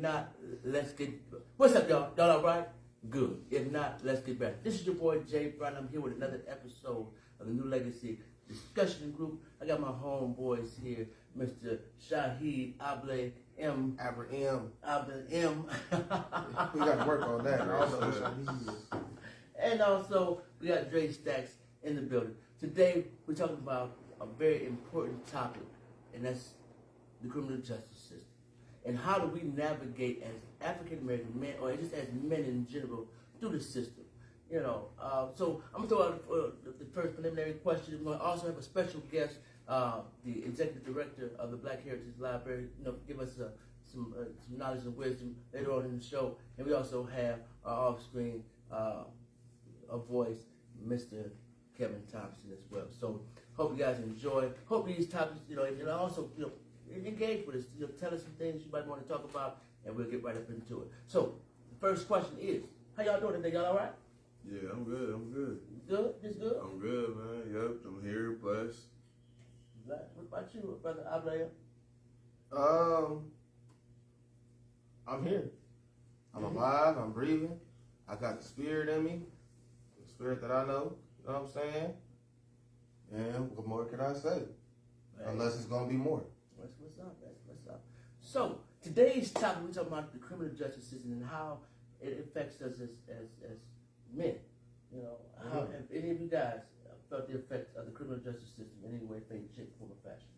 not, let's get. What's up, y'all? Y'all all right? Good. If not, let's get back. This is your boy Jay Brown. I'm here with another episode of the New Legacy Discussion Group. I got my homeboys here, Mr. Shahid Able M. Abraham. Able M. We got to work on that. And also, we got Dre Stacks in the building. Today, we're talking about a very important topic, and that's the criminal justice system. And how do we navigate as African American men, or just as men in general, through the system? You know, so I'm gonna throw out the first preliminary question. We're gonna also have a special guest, the executive director of the Black Heritage Library. You know, give us some knowledge and wisdom later on in the show. And we also have our off-screen a voice, Mr. Kevin Thompson as well. So hope you guys enjoy. Hope these topics, you know, and also, you know, engage with us. You know, tell us some things you might want to talk about, and we'll get right up into it. So the first question is, how y'all doing today? Y'all all right? Yeah, I'm good. I'm good. Good? Just good? I'm good, man. Yep, I'm here, blessed. What about you, Brother Abraham? I'm here. I'm alive. I'm breathing. I got the spirit in me. The spirit that I know. You know what I'm saying? And what more can I say? Hey. Unless it's going to be more. What's up? That's what's up. So today's topic, we're talking about the criminal justice system and how it affects us as men. You know, how have any of you guys felt the effects of the criminal justice system in any way, shape, form, or fashion?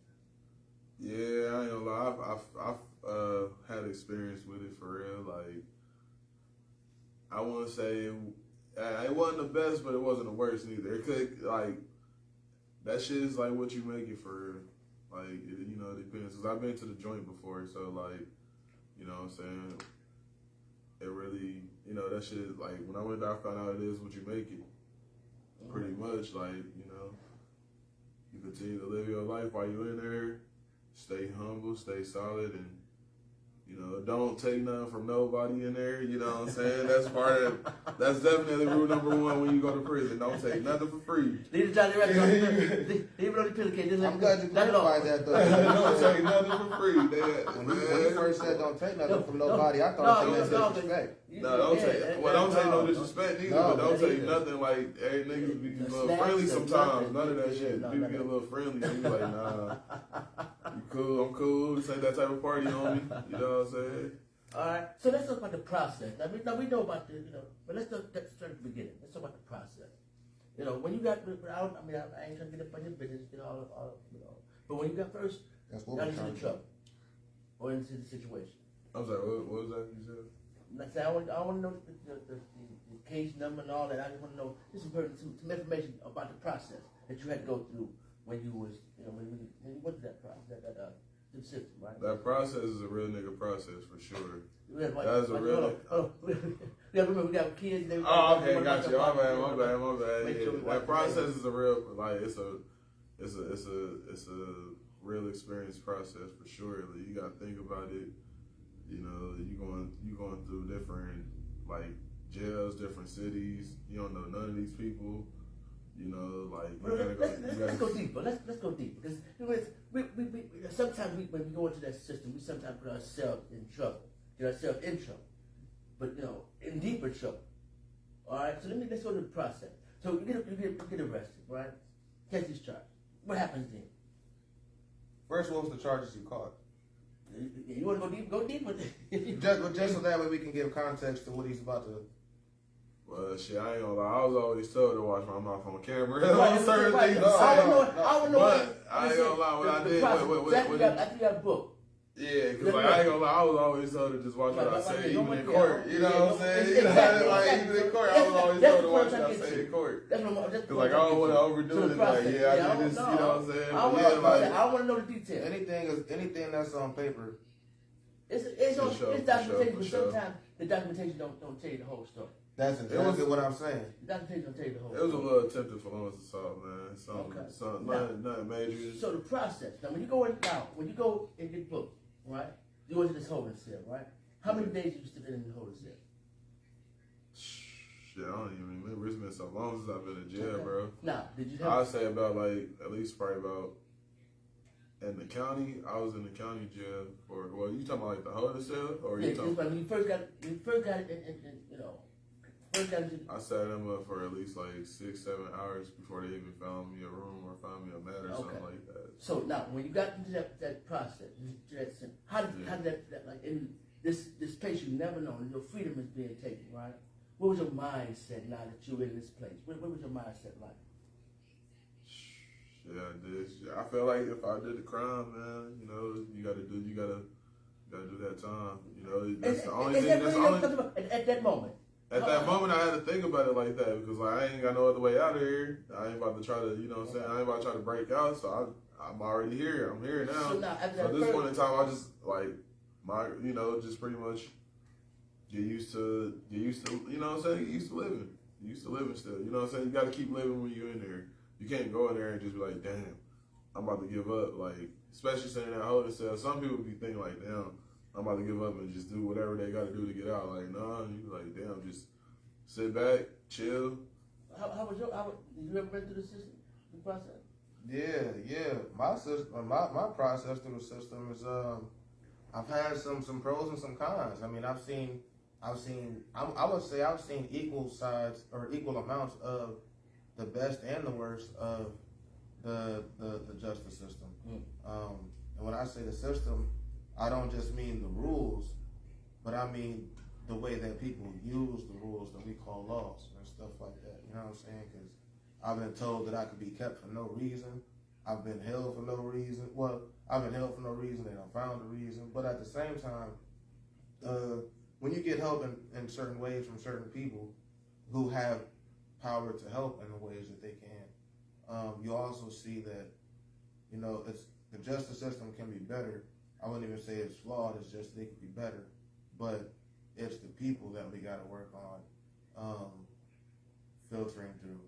Yeah, I ain't gonna lie. I've had experience with it for real. Like, I want to say it wasn't the best, but it wasn't the worst either. It could, like, that shit is like what you make it for real. Like, you know, it depends. Cause I've been to the joint before, so like, you know what I'm saying? It really, you know, that shit is like, when I went there, I found out it is what you make it. Pretty much, like, you know, you continue to live your life while you're in there, stay humble, stay solid, and, you know, don't take nothing from nobody in there, you know what I'm saying? That's definitely rule number one when you go to prison. Don't take nothing for free. Leave the Johnny Rabbit. Leave it on the pillowcase. I'm glad you clarified that, though. Don't take nothing for free. When you first said don't take nothing from nobody, I thought you meant disrespect. No, don't take no disrespect either, but don't take nothing like, hey, niggas be a little friendly sometimes. None of that shit. People get a little friendly and you like, nah, you cool, I'm cool. This ain't that type of party on me. You know what I'm saying? All right. So let's talk about the process. Now we know about the, you know, but let's start at the beginning. Let's talk about the process. You know, when you got, I ain't trying to get up on your business, you know, you know, but when you got first, got into the trouble or into the situation. I'm sorry, what was that you said? I want to know the case number and all that. I just want to know some information about the process that you had to go through when you was, you know, when you went through that process, the system, right? That process is a real nigga process for sure. That's a real. Yeah, remember we got kids. And everything. Oh, okay, got you. My bad. Yeah. That process is a real, like, it's a real experience process for sure. Like, you got to think about it. You know, you going through different, like, jails, different cities. You don't know none of these people. You know, like, let's go deeper. Let's go deeper because we sometimes when we go into that system, we sometimes put ourselves in trouble, but you know, in deeper trouble. All right, so let's go to the process. So you get arrested, right? Catch these charges. What happens then? First, what was the charges you caught? You want to go deep? Go deeper. just so that way we can give context to what he's about to. Well, shit, I ain't gonna lie. I was always told to watch my mouth on camera. Right, Certain things. I don't know. But I ain't gonna lie. What I did. I think you got a book. Yeah, because like, I ain't gonna lie. I was always told to just watch what I say, even in court. You know what I'm saying? Exactly. Like, even in court, I was always told to watch what I say in court. Because, like, I don't want to overdo it. Like, yeah, I did this, you know what I'm saying? I want to know the details. Anything that's on paper. It's documentation, but sometimes the documentation don't tell you the whole story. That's exactly what I'm saying. The documentation don't tell you the whole story. It was a little attempted felonious assault, man. Nothing major. So the process. Now, when you go and get booked, right? You go into this holding cell, right? How many days did you sit in the holding cell? Shit, I don't even remember. It's been so long since I've been in jail, bro. Now, did you have? I'd say about, like, at least probably about in the county, I was in the county jail for, well, you talking about like the holding cell? Or Yeah, you talking when you first got it, first got it, I sat them up for at least like 6-7 hours before they even found me a room or found me a mat or something like that. So now, when you got into that process, how did that like in this place you never known, your freedom is being taken, right? What was your mindset now that you're in this place? What was your mindset like? Yeah, I felt like if I did the crime, man, you know, you gotta do that time. You know, that's the only thing. That's the only. At that moment. At that moment, I had to think about it like that because like I ain't got no other way out of here. I ain't about to try to, you know what I'm saying? I ain't about to try to break out. So I'm already here. I'm here now. So now, at this point in time, I just like you know, just pretty much get used to, you know what I'm saying? Get used to living. Get used to living still. You know what I'm saying? You got to keep living when you're in there. You can't go in there and just be like, damn, I'm about to give up. Like, especially saying that holding cell. Some people be thinking like, damn, I'm about to give up and just do whatever they got to do to get out. Like, nah, you like, damn, just sit back, chill. Did you ever been through the system, the process? Yeah. My system, my process through the system is I've had some pros and some cons. I mean, I would say I've seen equal sides or equal amounts of the best and the worst of the justice system. And when I say the system, I don't just mean the rules, but I mean the way that people use the rules that we call laws and stuff like that. You know what I'm saying? Because I've been told that I could be kept for no reason. I've been held for no reason. Well, I've been held for no reason and I found a reason. But at the same time, when you get help in certain ways from certain people who have power to help in the ways that they can, you also see that, you know, the justice system can be better. I wouldn't even say it's flawed, it's just they could be better. But it's the people that we got to work on filtering through.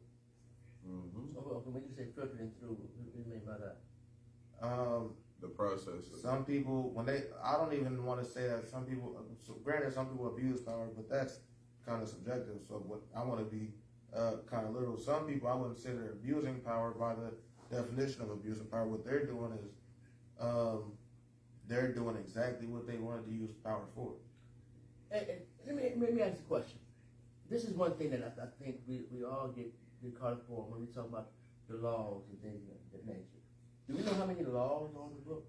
Mm-hmm. So when you say filtering through, what do you mean by that? The process. Some people, I don't even want to say that some people, granted some people abuse power, but that's kind of subjective. So what I want to be kind of literal. Some people I wouldn't say they're abusing power by the definition of abusing power. What they're doing is they're doing exactly what they wanted to use power for. And let me ask you a question. This is one thing that I think we all get caught up on when we talk about the laws and things of that nature. Do we know how many laws are on the book?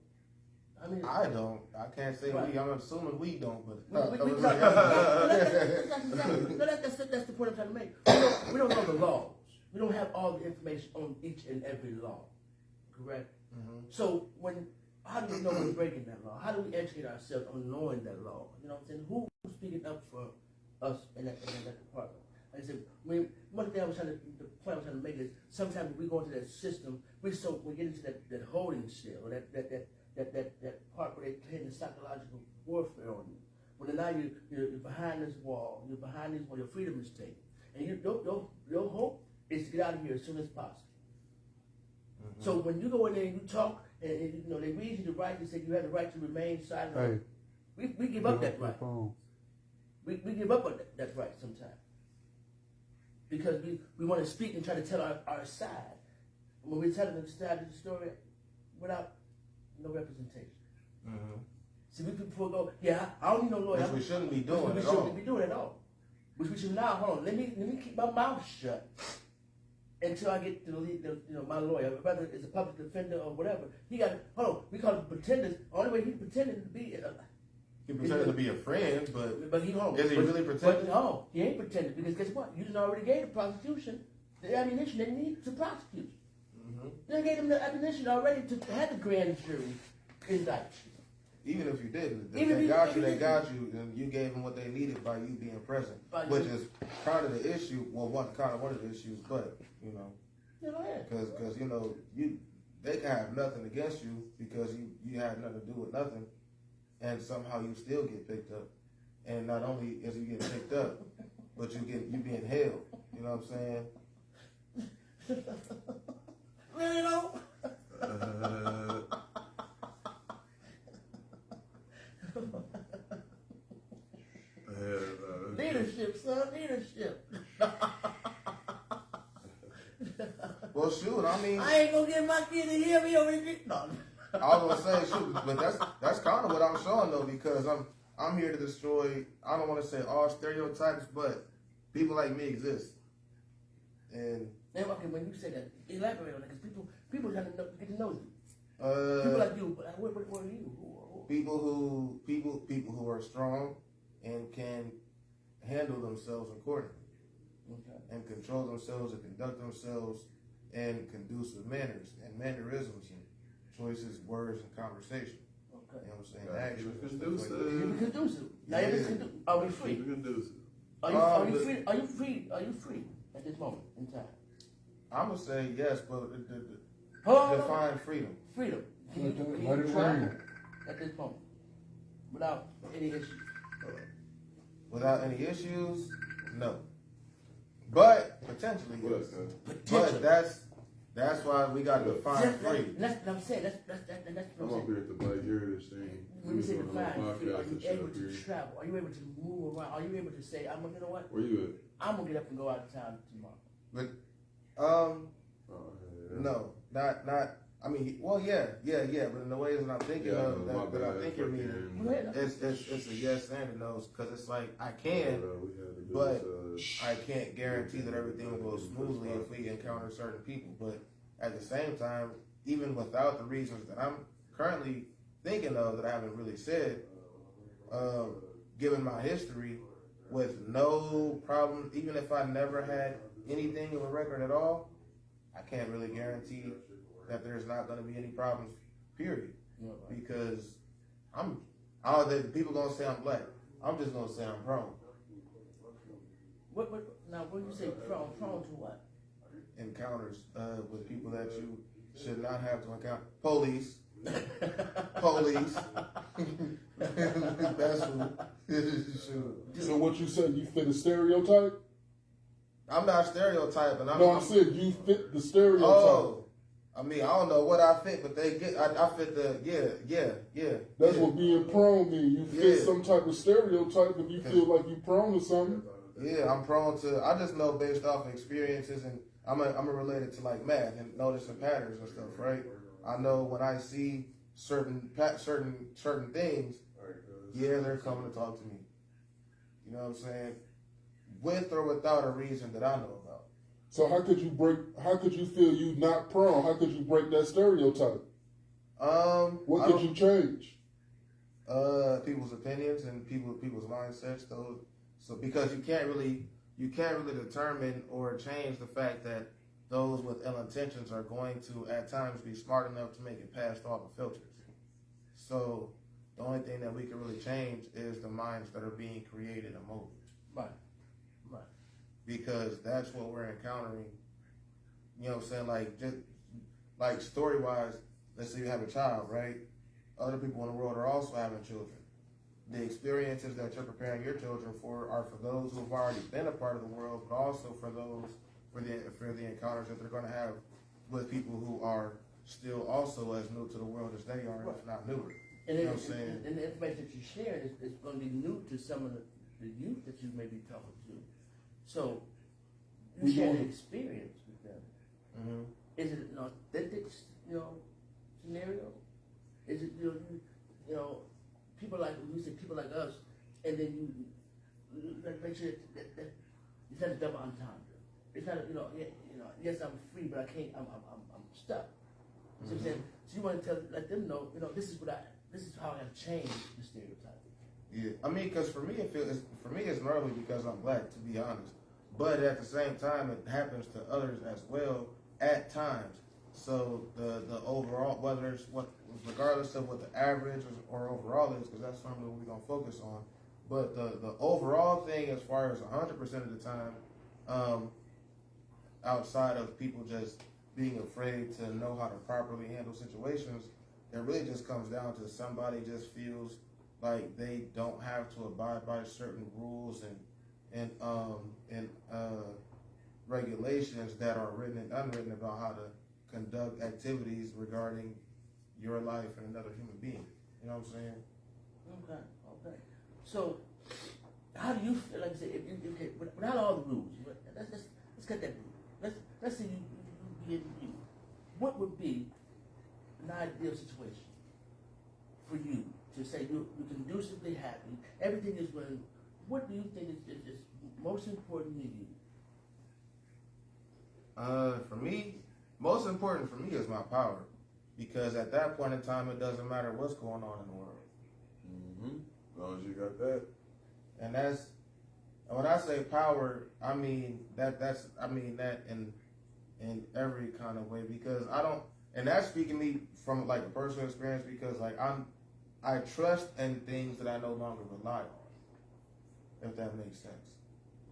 I don't. I can't say right. we. I'm assuming we don't, but that's the point I'm trying to make. We don't know the laws. We don't have all the information on each and every law. Correct? Mm-hmm. So how do we know we're breaking that law? How do we educate ourselves on knowing that law? You know what I'm saying? Who's speaking up for us in that department? Like I said, one thing the point I was trying to make is sometimes we go into that system, we get into that holding cell, or that part where they play the psychological warfare on you. When now you're behind this wall, your freedom is taken, and your hope is to get out of here as soon as possible. Mm-hmm. So when you go in there and you talk, and you know they read you the right, they say you have the right to remain silent. Hey, we give up that right. We give up on that right sometimes. Because we want to speak and try to tell our side. When we're telling the side of the story without no representation. Mm-hmm. See, we people go, I don't need no lawyer. Which we shouldn't be doing Which we shouldn't be doing at all. Which we should now, hold on, let me keep my mouth shut until I get to my lawyer, whether it's a public defender or whatever. We call it pretenders. The only way he's pretending to be he pretended to be a friend, but he is he really pretending? But no, he ain't pretending because guess what? You just already gave the prosecution the ammunition they need to prosecute. Mm-hmm. They gave them the ammunition already to have the grand jury indict you. Even if you didn't, they got you, and you gave them what they needed by you being present, which is part of the issue. Well, one of the issues, but because they can have nothing against you because you had nothing to do with nothing. And somehow you still get picked up. And not only is you getting picked up, but you being held. You know what I'm saying? Really though? Leadership, son, leadership. Well, shoot, I mean, I ain't gonna get my kid to hear me over here. No. I was gonna say, shoot, but that's kind of what I'm showing though, because I'm here to destroy. I don't want to say all stereotypes, but people like me exist, and Okay, when you say that, elaborate on that, because people trying to get to know you. People like you, but what are you? people who are strong and can handle themselves accordingly, Okay. and control themselves and conduct themselves in conducive manners and mannerisms and choices, words, and conversation. Okay. You know what I'm saying? Yeah, Action. keep it stuff like that. Keep it conducive. Now, if it's conducive, are we free? Keep it conducive. Are you free? Are you free? Are you free at this moment in time? I'm gonna say yes, but Hold on. define freedom. Freedom. Can Let you it travel rain. at this moment without any issues? Without any issues, no. But potentially, What yes. up, But that's why we got to define free. That's what I'm saying. That's what I'm I'm up saying. here at the Black Heritage thing. When you say We was on a define free, are podcast you and shit able up to here. travel? Are you able to move around? Are you able to say, you know what? Where you I'm gonna get up and go out of town tomorrow. But at? Oh, yeah. no, not. I mean, well, yeah. But in the ways that I'm thinking Yeah, of, my that I bad, think you're meaning, fucking- it's a yes and a no, because it's like I can, we had to do but this, I can't guarantee that everything will go smoothly if we encounter certain people. But at the same time, even without the reasons that I'm currently thinking of that I haven't really said, given my history, with no problem, even if I never had anything of a record at all, I can't really guarantee that there's not going to be any problems, period. Yeah, right. Because people gonna say I'm black. I'm just gonna say I'm prone. What now? When you say prone to what? Encounters with people that you should not have to encounter. Police. That's who. Shoot. So what you said, you fit a stereotype? I'm not stereotyping. No, I said you fit the stereotype. Oh, I mean, I don't know what I fit, but they get. I fit the yeah. That's yeah. what being prone means. You fit Yeah. some type of stereotype if you feel like you prone to something. Yeah, I'm prone to. I just know based off of experiences, and I'm a related to like math and noticing patterns and stuff, right? I know when I see certain things, yeah, they're coming to talk to me. You know what I'm saying? With or without a reason that I know about. So how could you feel you not prone? How could you break that stereotype? What could you change? People's opinions and people's mindsets. So because you can't really determine or change the fact that those with ill intentions are going to at times be smart enough to make it past all the filters. So the only thing that we can really change is the minds that are being created and molded. Right. Because that's what we're encountering. You know what I'm saying? Like, just like story wise, let's say you have a child, right? Other people in the world are also having children. The experiences that you're preparing your children for are for those who've already been a part of the world, but also for the encounters that they're going to have with people who are still also as new to the world as they are, if not newer. And You know what I'm saying? and the information that you're sharing is going to be new to some of the youth that you may be talking to. So you share the experience with them. Mm-hmm. Is it an authentic, scenario? Is it you know, people like you said, people like us, and then you make sure that it's not a double entendre. It's not yes, I'm free, but I can't. I'm stuck. You see what I'm saying? So you want to let them know, this is how I have changed the stereotype. Yeah, I mean, because for me it's normally because I'm black, to be honest. But at the same time, it happens to others as well at times. So the overall, regardless of what the average or overall is, because that's something we're gonna focus on. But the overall thing, as far as 100% of the time, outside of people just being afraid to know how to properly handle situations, it really just comes down to somebody just feels like they don't have to abide by certain rules and regulations that are written and unwritten about how to conduct activities regarding your life and another human being. You know what I'm saying? Okay. So, how do you feel? Like I said, if without all the rules, let's cut that rule. Let's say you. What would be an ideal situation for you to say you're conducively happy, everything is running. What do you think is most important to you? For me, most important for me is my power, because at that point in time, it doesn't matter what's going on in the world. Mm-hmm. As long as you got that. And that's, when I say power, I mean that in every kind of way, because I don't, and that's speaking me from like a personal experience, because like I trust in things that I no longer rely on, if that makes sense.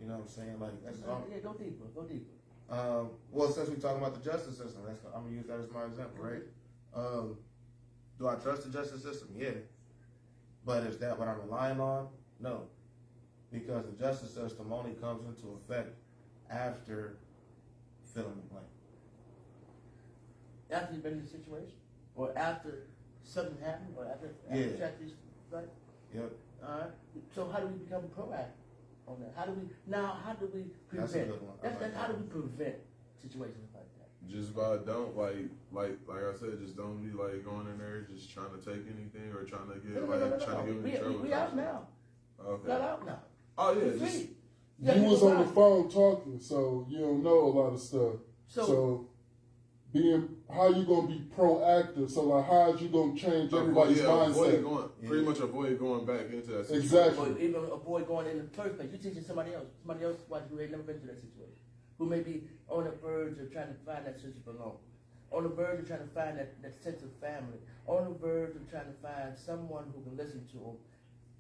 You know what I'm saying? Like that's all. Yeah, go deeper. Well, since we're talking about the justice system, I'm gonna use that as my example, right? Do I trust the justice system? Yeah. But is that what I'm relying on? No. Because the justice system only comes into effect after filling the blank. After you've been in the situation, or after something happened, or after Yeah. tragedy, right? Yep. All right. So how do we become proactive on that? How do we prevent? That's a good one. How do we prevent situations like that? Just by don't like I said, just don't be like going in there just trying to take anything or trying to get trying to get in trouble. We out now. Okay. Got out now. Oh yeah, We're just free. You was on the phone talking, so you don't know a lot of stuff. So how you gonna be proactive? So like, how is you gonna change everybody's mindset? Pretty much avoid going back into that situation. Exactly. Or even avoid going in the first place. You're teaching somebody else who ain't never been through that situation, who may be on the verge of trying to find that sense of belonging, on the verge of trying to find that sense of family, on the verge of trying to find someone who can listen to them,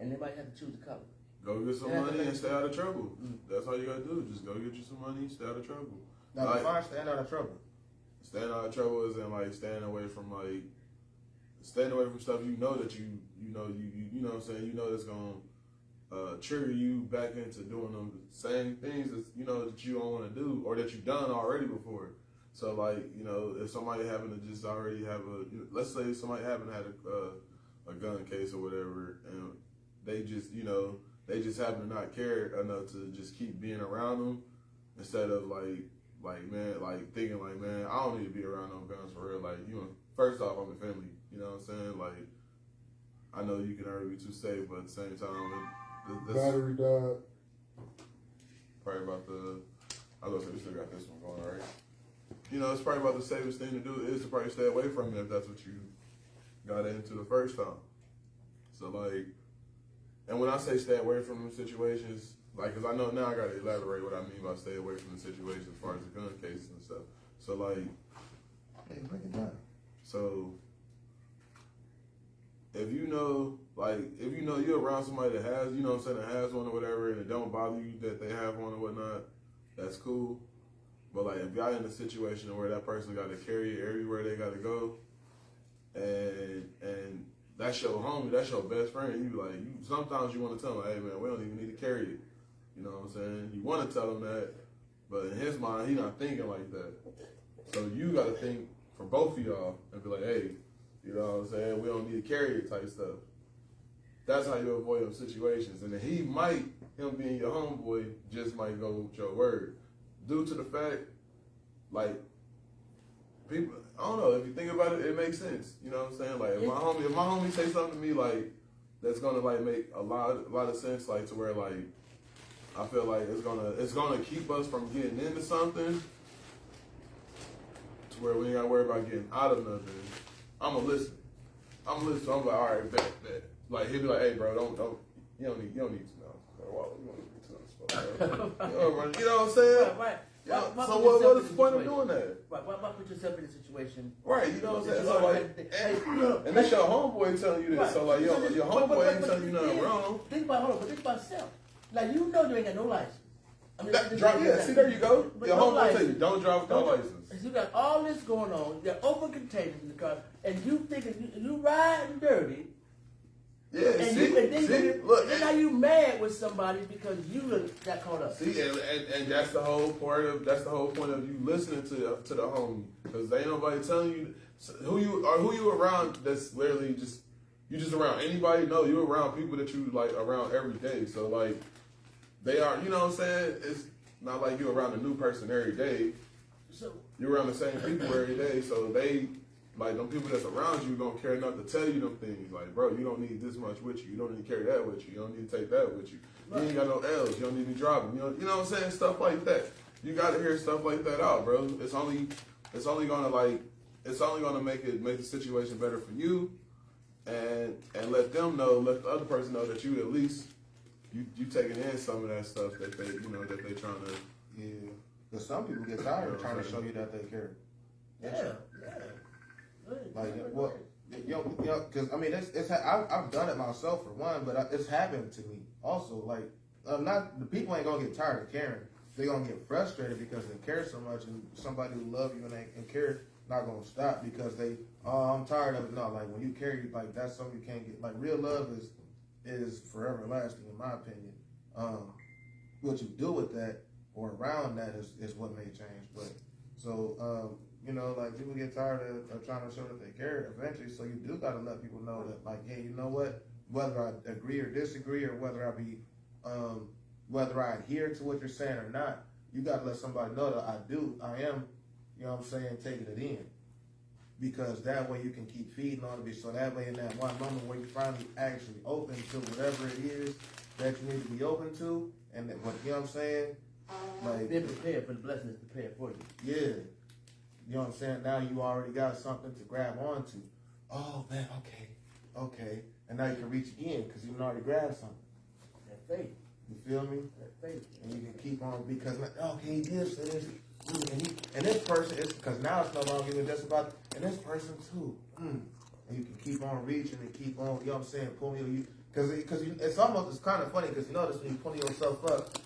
and they might have to choose a color. Go get some money and stay out of trouble. That's all you gotta do. Just go get you some money, stay out of trouble. Now, define staying out of trouble. Staying out of trouble is in like staying away from stuff you know that you know what I'm saying, you know that's gonna trigger you back into doing them same things that you know that you don't want to do or that you've done already before. So like, you know, if somebody happen to just already have let's say somebody happen to have a gun case or whatever, and they just happen to not care enough to just keep being around them instead of thinking like, man, I don't need to be around no guns for real. Like, you know, first off, I'm a family. You know what I'm saying? Like, I know you can already be too safe, but at the same time, Battery died. Probably about I was gonna say we still got this one going, right? You know, it's probably about the safest thing to do is to probably stay away from it if that's what you got into the first time. So like, and when I say stay away from them situations, like, cause I know now I gotta elaborate what I mean by stay away from the situation as far as the gun cases and stuff. So like, Hey, break it down. so if you know you're around somebody that has, you know what I'm saying, that has one or whatever, and it don't bother you that they have one or whatnot, that's cool. But like, if y'all in a situation where that person got to carry it everywhere they got to go, and that's your homie, that's your best friend, sometimes you want to tell them, hey man, we don't even need to carry it. You know what I'm saying? You want to tell him that, but in his mind, he's not thinking like that. So you got to think for both of y'all and be like, hey, you know what I'm saying? We don't need to carry it type stuff. That's how you avoid them situations. And then him being your homeboy, just might go with your word. Due to the fact, like, people, I don't know, if you think about it, it makes sense. You know what I'm saying? Like, if my homie say something to me, like, that's gonna, like, make a lot of sense, like, to where, like, I feel like it's gonna keep us from getting into something to where we ain't gotta worry about getting out of nothing. I'm gonna listen. I'm like, all right, bet. Like, he'll be like, hey, bro, you don't need to know. You don't need to know. You know what I'm saying? Right. Yeah. So what is the point of doing that? Right. Why put yourself in a situation? Right. You know what I'm saying? So like, and that's your homeboy telling you this. Right. So like, your homeboy ain't telling you nothing wrong. Think about yourself. Like, you know you ain't got no license. I mean, see, there you go. Your homeboy tell you, don't drive with no license. You got all this going on. You're open containers in the car, and you thinking you riding dirty. Yeah, and look. And now you mad with somebody because you got caught up. See, and that's the whole point of you listening to the homie, because ain't nobody telling you who you around. That's literally you just around anybody. No, you around people that you like around every day. So like, they are, you know what I'm saying? It's not like you around a new person every day. So you're around the same people every day. So they like them people that's around you gonna care enough to tell you them things. Like, bro, you don't need this much with you. You don't need to carry that with you. You don't need to take that with you. You ain't got no L's. You don't need to be driving. You know what I'm saying? Stuff like that. You gotta hear stuff like that out, bro. It's only gonna make the situation better for you, and let them know, let the other person know that you at least you taking in some of that stuff that they trying to. Yeah, because some people get tired of trying to show you that they care. Yeah. Like, well, because I mean, I've done it myself for one, but it's happened to me also. Like, not the people ain't gonna get tired of caring. They're gonna get frustrated because they care so much, and somebody who love you and care not gonna stop because I'm tired of it. No, like when you care, like that's something you can't get. Like real love is forever lasting, in my opinion. What you do with that or around that is what may change. But so like people get tired of trying to show that they care eventually. So you do gotta let people know that, like, hey, you know what? Whether I agree or disagree, or whether I adhere to what you're saying or not, you gotta let somebody know that I am, you know what I'm saying, taking it in. Because that way you can keep feeding on it. So that way in that one moment where you finally actually open to whatever it is that you need to be open to, and that, you know what I'm saying? Like, Being prepared for the blessing is prepared for you. yeah. You know what I'm saying? Now you already got something to grab onto. Oh man, okay. And now you can reach again because you already grabbed something. That faith. You feel me? That faith. And you can keep on because, like, okay, this and this. And this person is, because now it's no longer even just about, and this person too. And you can keep on reaching and keep on, you know what I'm saying, pulling you, because it's kind of funny because you notice when you pull yourself up,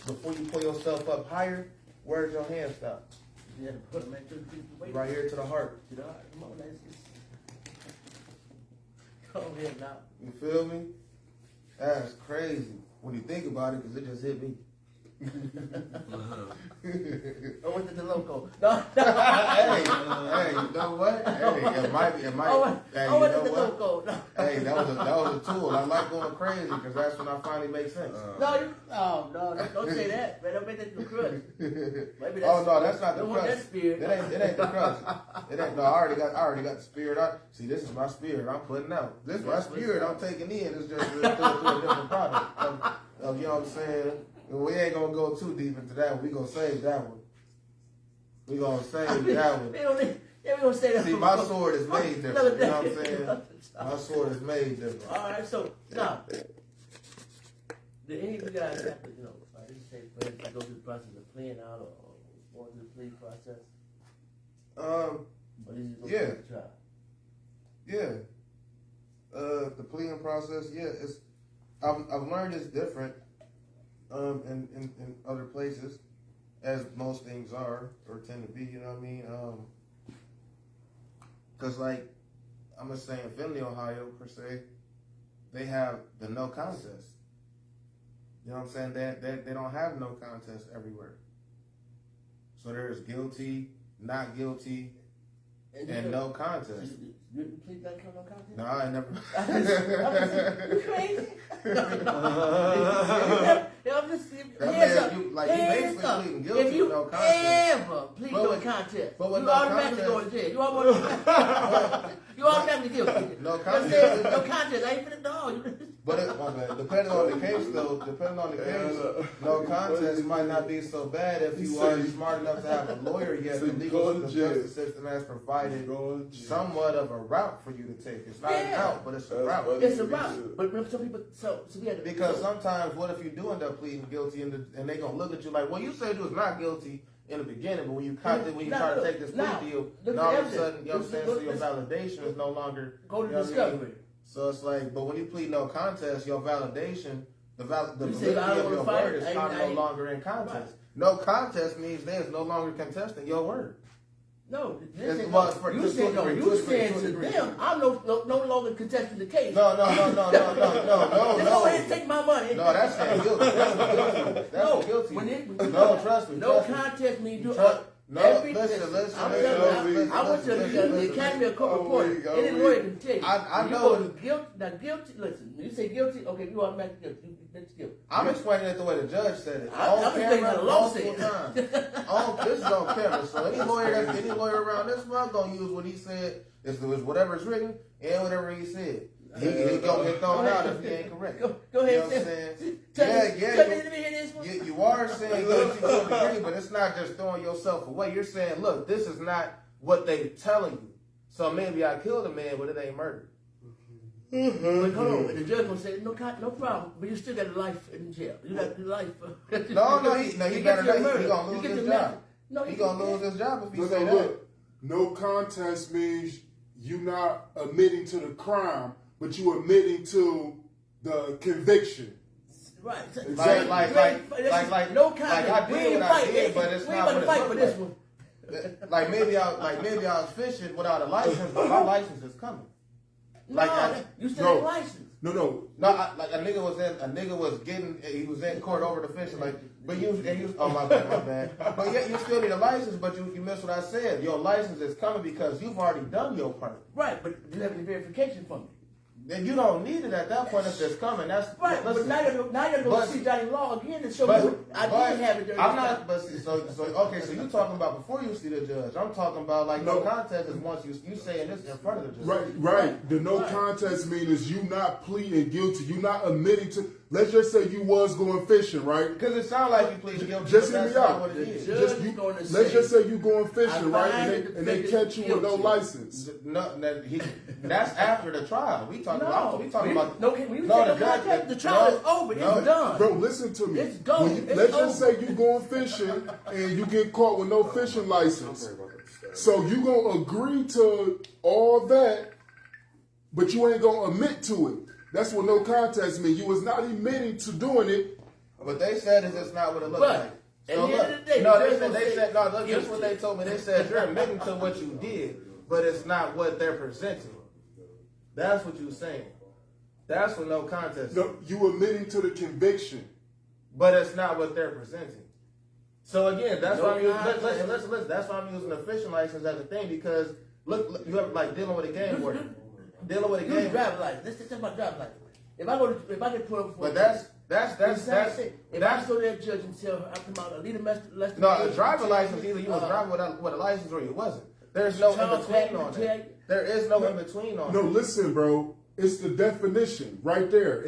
before you pull yourself up higher, where's your hand stop? You have to put them into the weight. Right here to the heart. To the heart. Come on, go ahead now. You feel me? That's crazy when you think about it because it just hit me. Or was it the loco? No. Hey, you know what? Hey, it might. Hey, you know what? No. Hey, that was a tool. I like going crazy because that's when I finally make sense. No, don't say that. Man, don't make that the crutch. Maybe that's, Oh no, that's not the crutch. That spirit. It ain't the crutch. It ain't. No, I already got the spirit out. See, this is my spirit. I'm putting out. This is my spirit. I'm taking in. It's just through a different product. Of you know what I'm saying? We ain't gonna go too deep into that one. We gonna save that one. We gonna save that one. We gonna say that. See, my sword is made different. You know what I'm saying? My sword is made different. All right, so now, do any of you guys have to, like you say, for instance, go through the process of playing out or going through the play process? Or is it just Yeah. go try? Yeah. The pleading process, yeah, I've learned it's different in other places, as most things are or tend to be, you know what I mean? Cause like I'm gonna say in Findlay, Ohio per se, they have the no contest. You know what I'm saying? They don't have no contest everywhere. So there's guilty, not guilty, and no contest. You plead that kind of contest? No, I never. You crazy? I'm just you basically pleading guilty if you with no contest. ever plead no contest, but you with no automatically contest, go to jail. You automatically guilty. No No contest. contest. I ain't finna dog. But depending on the case, no contest might not be so bad if you are smart enough to have a lawyer. Yet the legal justice system has provided somewhat of a route for you to take. It's not an out, but it's a route. It's a route. But some people, so we had to, because sometimes, what if you do end up pleading guilty and they gonna look at you like, well, you said you was not guilty in the beginning, but when you try to take this plea deal, and all of a sudden, you know what I'm saying, so your validation is no longer go to discovery. So it's like, but when you plead no contest, your validation, the validity I of your word is no longer in contest. Right. No contest means there's no longer contesting your word. No, You said to them, I'm no longer contesting the case. No. Just go ahead and take my money. No, that's not guilty. That's guilty. No, No, trust me. No contest means you. No, Every- listen. I'm telling you, I went to the Academy of Court Reporting. Any lawyer can tell you. I You know. go to guilty. Listen, when you say guilty, okay, you automatically guilty. That's guilty. I'm explaining it the way the judge said it. I'm explaining how the law multiple said times. This is on camera, so any lawyer around this month gonna use what he said. Is whatever's written and whatever he said. He gonna get thrown out if he ain't correct. Go ahead. You know what I'm saying? Let me hear this one. You are saying guilty to a degree, but it's not just throwing yourself away. You're saying, look, this is not what they telling you. So maybe I killed a man, but it ain't murder. But hold on, the judge gonna say no problem, but you still got a life in jail. You got the life. He better not. He gonna lose his job. No, He gonna lose his job if he Look, say that. look, no contest means you not admitting to the crime, but you admitting to the conviction. Right. Exactly. Like no contest. like I did what I did, but it's we not ain't what about to it fight for looked this like. one. Like maybe I was fishing without a license, but my license is coming. You still ain't licensed. No. Like a nigga was in court over the fishing, like, but oh my bad. But yet you still need a license, but you missed what I said. Your license is coming because you've already done your part. Right, but you have any verification from me. Then you don't need it at that point if it's coming. That's Right, but now you gotta go see Johnny Law again to show But me I didn't have it during I'm this not. time. But so you talking about before you see the judge? I'm talking about like no contest is once you saying this in front of the judge. Right. The no contest mean is you not pleading guilty. You not admitting to. Let's just say you was going fishing, right? Because it sounds like you plead guilty. Just but hear me that's not out. what it is. Let's just say you going fishing, right? And they defendant catch you with no guilty. license. No, that's after the trial. We talking about. When you say no contest, the trial is over. It's done. Bro, listen to me. It's gone. Let's just say you going fishing and you get caught with no fishing license. So you gonna agree to all that, but you ain't gonna admit to it. That's what no contest means. You was not admitting to doing it. What they said is it's not what it looked But, like. at So the end of the day, no, the they judge said gonna no. That's what they told me. They said you're admitting to what you did, but it's not what they're presenting. That's what you're saying. That's what no contest. No, you admitting to the conviction. But it's not what they're presenting. So again, that's why I'm using. contest. Listen. That's why I'm using a fishing license as a thing because look, you have like dealing with a game warden. Dealing with a Use game. driver's license. Let's talk about driver's license. If I get put up for But that's if I go to that judge and tell her I come out a leader less than no, a driver license. Either you was driving with a license or you wasn't. There's no in between on that. There is no in between on No, that. listen, bro. It's the definition right there.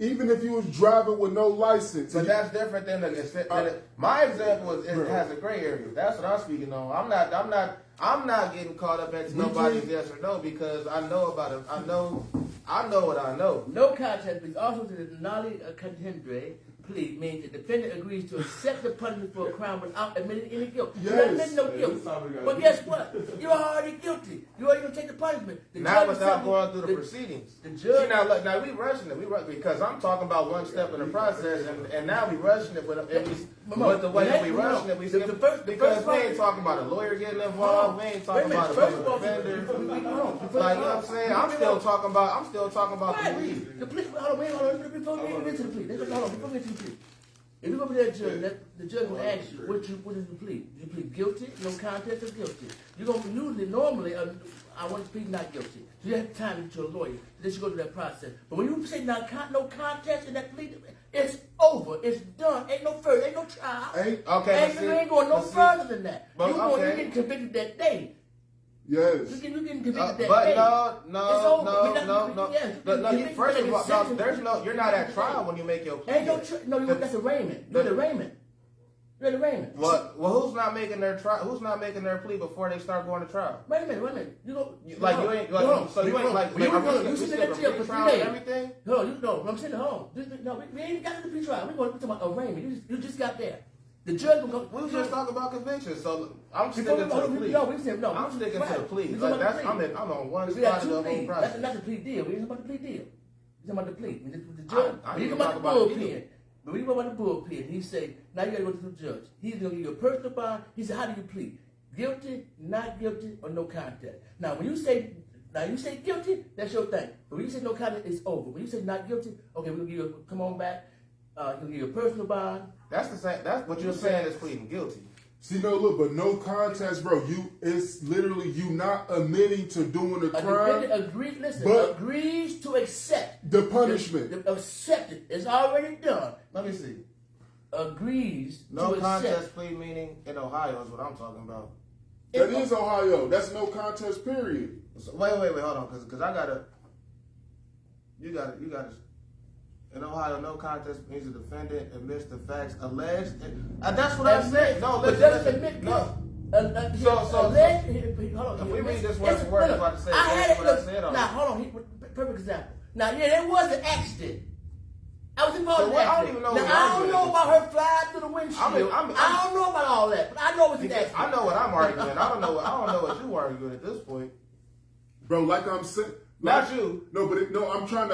Even if you was driving with no license. But that's different than my example is it has a gray area. That's what I'm speaking on. I'm not getting caught up into nobody's yes or no because I know about it. I know what I know. No contest, but also to the nolli contendere plea means the defendant agrees to accept the punishment for a crime without admitting any guilt. Yes. You're not admitting no guilt. But guess what? You're already guilty. You already gonna take the punishment. The Not judge without is going through the proceedings. The judge. See, now we rushing it. Because I'm talking about one step in the process, and now we rushing it. But the way that we rushing it, we skip because we ain't talking about a lawyer getting involved. We ain't talking about a public defender. Like, you know what I'm saying? I'm still talking about the plea. The plea. Hold on. Before we get to the plea, before we get to the plea. If you go to that judge, the judge will ask you, what did you plead? You plead guilty, no contest, or guilty? You're going to normally, I want to plead not guilty. So you have time to get to a lawyer. Then you go through that process. But when you say no contest in that plea, it's over. It's done. Ain't no further. Ain't no trial. You ain't going no further than that. You're getting convicted that day. Yes. You getting convicted that day. But no. Yes. First of all, you're not at trial when you make your plea. That's arraignment. You're the arraignment. You're the arraignment. Well, who's not making their trial? Who's not making their plea before they start going to trial? Wait a minute. You sit in that jail for 3 days. Everything? No, I'm saying hold on. No, we ain't got to the pre-trial. We're talking about arraignment. You just got there. The judge will go. We was just talking about conviction, so I'm sticking to the plea. I'm sticking to the plea. I'm on one side of the whole process. That's not the plea deal. We ain't talking about the plea deal. We're talking about the plea. The judge. When you come about the bullpen. But when you go about the bullpen, he say, now you got to go to the judge. He's going to give you a personal bond. He said, how do you plead? Guilty, not guilty, or no contest? Now, when you say guilty, that's your thing. But when you say no contest, it's over. When you say not guilty, okay, we're going to give you come on back. He'll give you a personal bond. That's the same. That's what you're saying is pleading guilty. See, no, look, but no contest, bro. It's literally you not admitting to doing a A crime. defendant agrees, but- agrees to accept The punishment. accept it. It's already done. Let me see. Agrees No to contest accept. plea meaning in Ohio is what I'm talking about. That is Ohio. That's no contest, period. So, wait, hold on, because I gotta. You gotta. In Ohio, no contest means the defendant admits the facts alleged. That's what I said. No, but listen, doesn't listen. admit No. guilt. So- Hold on. if we read this It's- word for word, look, it's about to say I had exactly it. what I Look, said on now, it. hold on. Perfect example. Now, yeah, there was an accident. I was involved So in what- an I don't accident. even know Now, what I don't argument know it about her flying through the windshield. I'm- I don't know about all that, but I know it was an Because accident. I know what I'm arguing. I don't know what you arguing at this point. Bro, like I'm saying. Not you. No, but I'm trying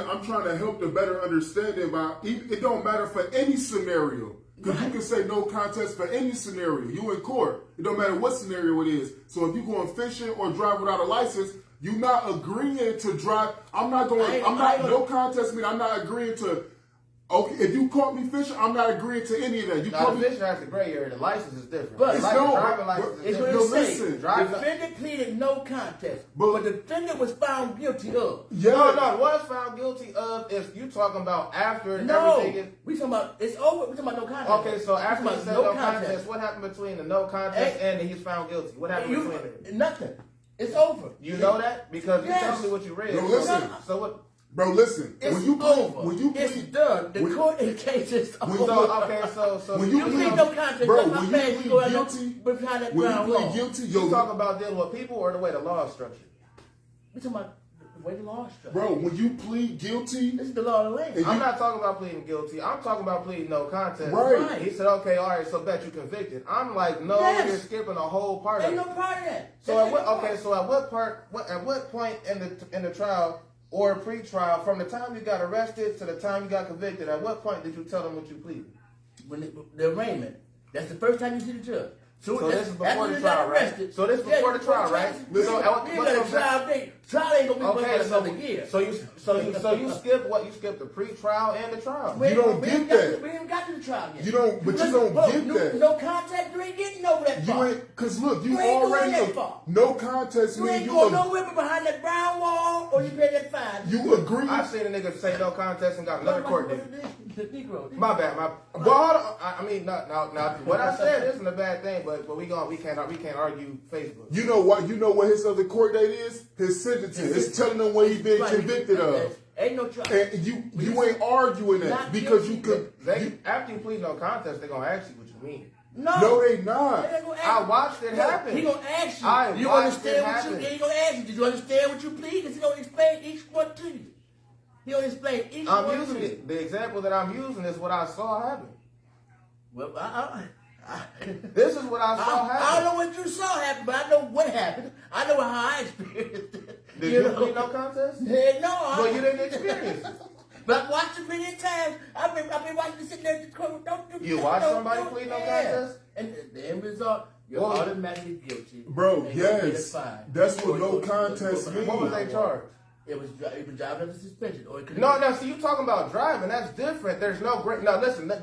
to help the better understanding about it don't matter for any scenario. Because you can say no contest for any scenario. You in court. It don't matter what scenario it is. So if you going fishing or drive without a license, you not agreeing to drive. No contest mean I'm not agreeing to. Okay, if you caught me fishing, I'm not agreeing to any of that. You Now, caught the me. fishing has the gray area. The license is different. But the it's driving license is It's what different. No, it says. listen. Defendant pleaded no contest, But- but the defendant was found guilty of. Yeah. No, what is found guilty of is you talking about after No, everything is. we talking about it's over. We talking about no contest. Okay, so We after talking he about said no contest, what happened between the no contest Hey. and the he's found guilty? What happened between it? Nothing. It's over. You know that? Because you Yes. told me what you read. No, So- listen. So what? Bro, listen. It's when you over. plead, It's done. The when- court in case is over. So When you you plead plead- no contest. bro, that's when my you bad. plead go out guilty- behind that when you ground plead law. guilty, you talk about dealing with people or the way the law is structured? We talking about the way the law is structured. bro, when you plead guilty, This is the law of the land. And I'm you- not talking about pleading guilty. I'm talking about pleading no contest. Right. He said, okay, all right, so bet you convicted. I'm like, no, Yes. you're skipping a whole part of Ain't it. no part of that. So That's at what? ain't no Okay, part. so at what point in the trial or pre-trial, from the time you got arrested to the time you got convicted, at what point did you tell them what you pleaded? When the arraignment, that's the first time you see the judge. So that's- this is before after the you got trial, right? arrested- So this is before the trial, right? Listen, So we ain't got a trial date. Trial ain't gonna be Okay, for another year. so you skipped what? You skipped the pre-trial and the trial. We You ain't- don't we get ain't got that. to- We ain't got to the trial yet. You don't- but you Listen, don't hold on, get that. No contact. You ain't getting over that you far. ain't, cause look, you You ain't going already that far. no contest You mean ain't you going nowhere but behind that brown wall, or you pay that fine. you agree. I've seen a nigga say no contest and got another court date. The Negro. My bad. Well, hold on. I mean, now, what I said isn't a bad thing, but we can't argue Facebook. You know what? You know what his other court date is? His sentencing. It's telling them what he been Right. convicted of. Ain't no trial. And you ain't arguing that Not because you guilty. could. After you plead no contest, they're gonna ask you what you mean. No, they not. They gonna ask I you. watched it happen. He gonna ask you. I You watched understand it what happen. you? He gonna ask you. Did you understand what you plead? Because he gonna explain each one to you. He gonna explain each one I'm using to you. it. The example that I'm using is what I saw happen. Well, This is what I saw I happen. don't know what you saw happen, but I know what happened. I know how I experienced it. Did you plead no contest? Yeah, no. Well, you didn't experience it. But I've watched it many times. I've been watching it sitting there. Don't You watched somebody plead no contest? And the end result, you're Well, automatically guilty. Bro, And you pay the yes. fine. That's what Or no you go contest behind means. What was the they wall. charged? It was driving under suspension, or it could No, see, you talking about driving. That's different. There's no gray. No, listen. No.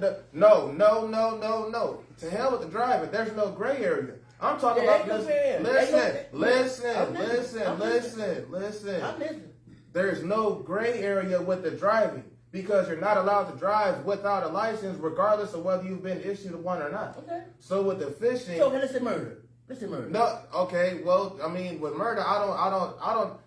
To hell with the driving. There's no gray area. I'm talking Yeah, about. ain't no gray area. Listen. I'm listening. There's no gray area with the driving because you're not allowed to drive without a license, regardless of whether you've been issued one or not. Okay. So with the fishing. So let's say murder. No, okay. Well, I mean, with murder, I don't.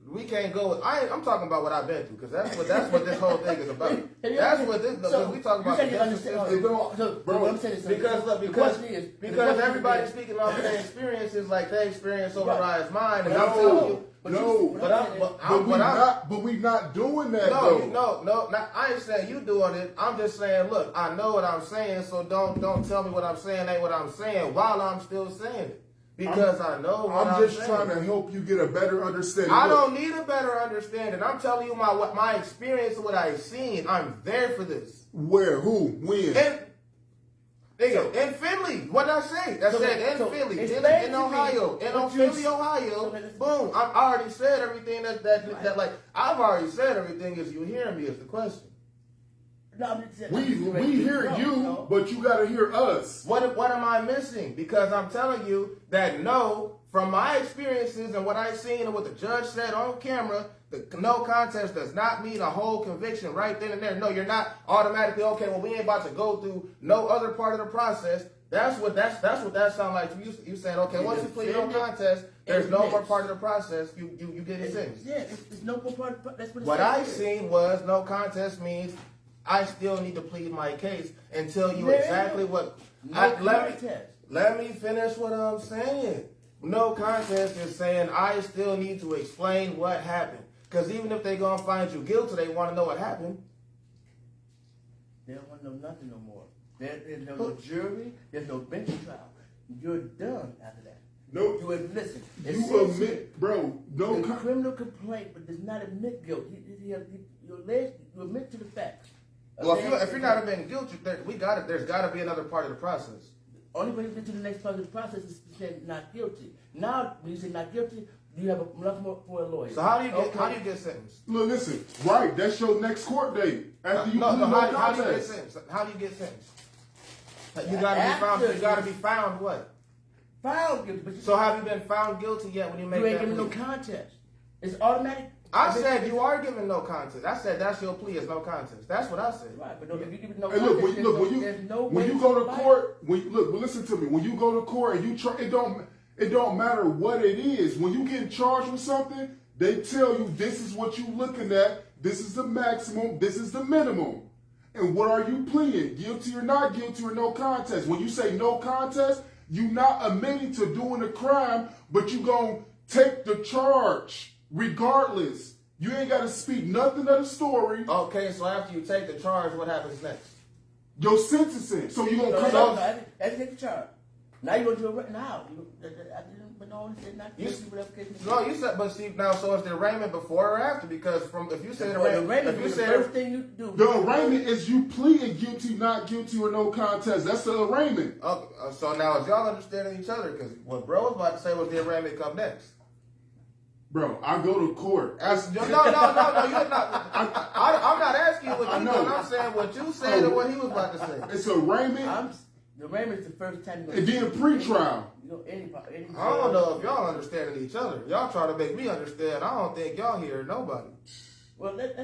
We can't go with. I'm talking about what I've been through because that's what this whole thing is about. That's what this. Because we talk about the justice system. Bro, I'm saying this Because look, the question is everybody's speaking off their experiences, like their experience overrides mine, and No, I'm telling you. No, but we not doing that though. No. I ain't saying you doing it. I'm just saying, look, I know what I'm saying, so don't tell me what I'm saying ain't what I'm saying while I'm still saying it. Because I know what I'm just saying. trying to help you get a better understanding. I Look, don't need a better understanding. I'm telling you my experience and what I've seen. I'm there for this. Where? Who? When? In Philly. What did I say? I said in Philly. In Ohio. Philly, Ohio. Boom. I already said everything that like I've already said everything. Is you hearing me is the question. No, I'm just saying, We hear you, but you got to hear us. What am I missing? Because I'm telling you that no, from my experiences and what I've seen and what the judge said on camera, the no contest does not mean a whole conviction right then and there. No, you're not automatically okay. Well, we ain't about to go through no other part of the process. That's what that sounds like to you. You saying, okay, once you plead no contest, there's no more part of the process. You get it sentenced. Yeah, it's no more part. That's what. What I seen was no contest means I still need to plead my case and tell you exactly what. Let me finish what I'm saying. No contest is saying I still need to explain what happened. Because even if they're going to find you guilty, they want to know what happened. They don't want to know nothing no more. There's no jury. There's no bench trial. You're done after that. No, You listen. you admit, bro. No, The criminal complaint, but does not admit guilt. You admit to the facts. Well, if you're not admitting guilty, there's got to be another part of the process. Only way to get to the next part of the process is to say not guilty. Now, when you say not guilty, you have enough more for a lawyer. So how do you get sentenced? look, listen. Right, that's your next court date. After you plead no How do you get contest. sentenced? How do you get sentenced? You got to be found. You got to be found what? Found guilty, but So have you been found guilty yet when you make you ain't that giving no plea? contest. It's automatic. I said you are giving no contest. I said that's your plea is no contest. That's what I said. Right, but if you give it no Hey, contest, look, there's no when way you go to fight. court, listen to me. When you go to court and you try, it don't matter what it is. When you get charged with something, they tell you this is what you looking at. This is the maximum. This is the minimum. And what are you pleading? Guilty or not guilty or no contest? When you say no contest, you not admitting to doing a crime, but you gonna take the charge regardless. You ain't got to speak nothing of the story. Okay, so after you take the charge, what happens next? Your sentencing. So you gonna come No, out. I didn't take the charge. Now you going to do it now. I didn't, but no, it's not guilty, whatever case may be. No, you said, but see now. So is the arraignment before or after? Because if you say the arraignment, if you the say first thing you do. The arraignment is you pleading guilty, not guilty, or no contest. That's the arraignment. so now is y'all understanding each other? Because what bro was about to say was the arraignment come next. Bro, I go to court. No, you're not. I'm not asking you what I you know. doing. I'm saying what you said and what he was about to say. It's arraignment The arraignment is the first time and then pre-trial. You know, any I don't know if y'all understanding each other. Y'all trying to make me understand. I don't think y'all hear nobody. Well, that's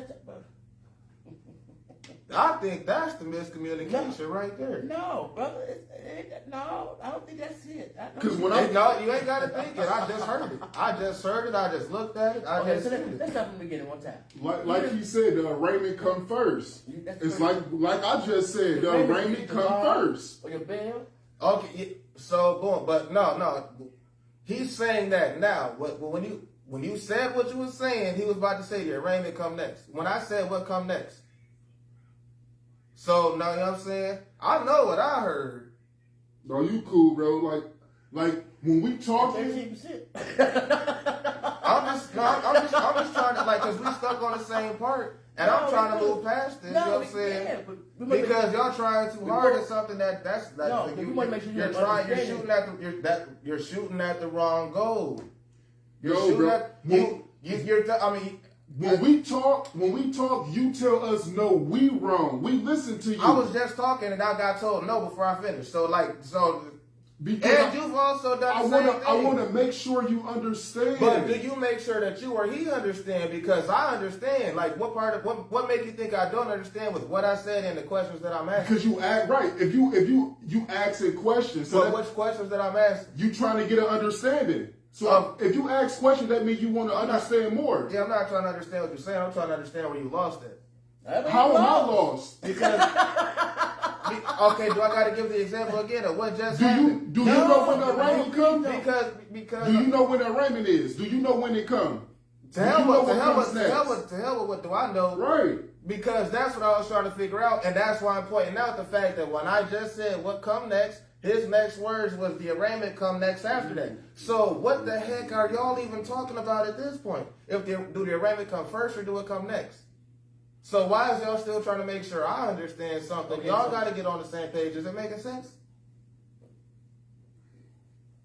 I think that's the miscommunication right there. no, brother. No, I don't think that's it. Because when No, you ain't got to think it. I just heard it. I just looked at it. I Okay, just so seen it. let's start from the beginning one time. like he said, the arraignment come first. That's It's first. like I just said, the arraignment come first. Or your bail. Okay, so boom, but no. He's saying that now. When you said what you were saying, he was about to say the arraignment come next. When I said what come next. So now you know what I'm saying? I know what I heard. No, you cool, bro. Like when we talking, 13%. I'm just trying to cause we stuck on the same part, and I'm trying to move past this. You know what I'm saying? Yeah, but we wanna Because y'all trying too hard at something that's No, but we wanna make sure you understand you're shooting at the wrong goal. You're Yo, shooting bro. at when we talk, you tell us no, we wrong. We listen to you. I was just talking and I got told no before I finished. because and you've also done the same thing. I want to make sure you understand. But do you make sure that you or he understand? Because I understand. Like what made you think I don't understand with what I said and the questions that I'm asking? Because you act right. If you asking questions, so But which questions that I'm asking? you trying to get an understanding. So if you ask questions, that means you want to understand more. Yeah, I'm not trying to understand what you're saying. I'm trying to understand where you lost it. How am I lost? Because okay, do I got to give the example again of what just Do happened? you know when the arraignment comes? Because Do you know when the arraignment is? Do you know when it comes? to hell with what do I know? Right. Because that's what I was trying to figure out, and that's why I'm pointing out the fact that when I just said what come next, his next words was the arraignment come next after that. So what the heck are y'all even talking about at this point? Do the arraignment come first or do it come next? So why is y'all still trying to make sure I understand something? Okay, Y'all so- got to get on the same page. Is it making sense?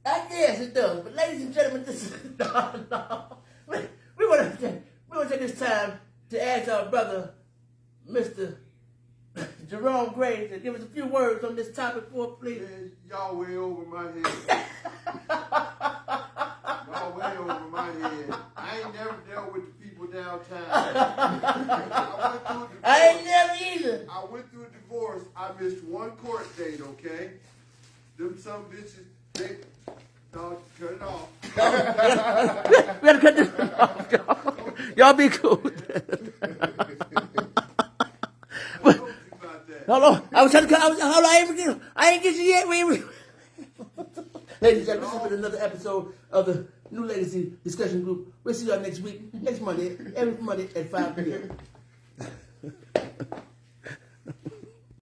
I guess it does, but ladies and gentlemen, this is no. We want to take this time to ask our brother, Mr. Jerome Gray to give us a few words on this topic for us, please. Man, y'all way over my head. Y'all way over my head. I ain't never dealt with the people downtown. I ain't never either. I went through a divorce. I missed one court date, okay? Them some bitches, they, dog, cut it off. We gotta cut this off, y'all. Y'all be cool. What about that? Hold on. I was trying to cut. Hold on. I ain't get you yet. Ladies and gentlemen, this has been another episode of the New Legacy Discussion Group. We'll see y'all next week, next Monday, every Monday at 5 p.m.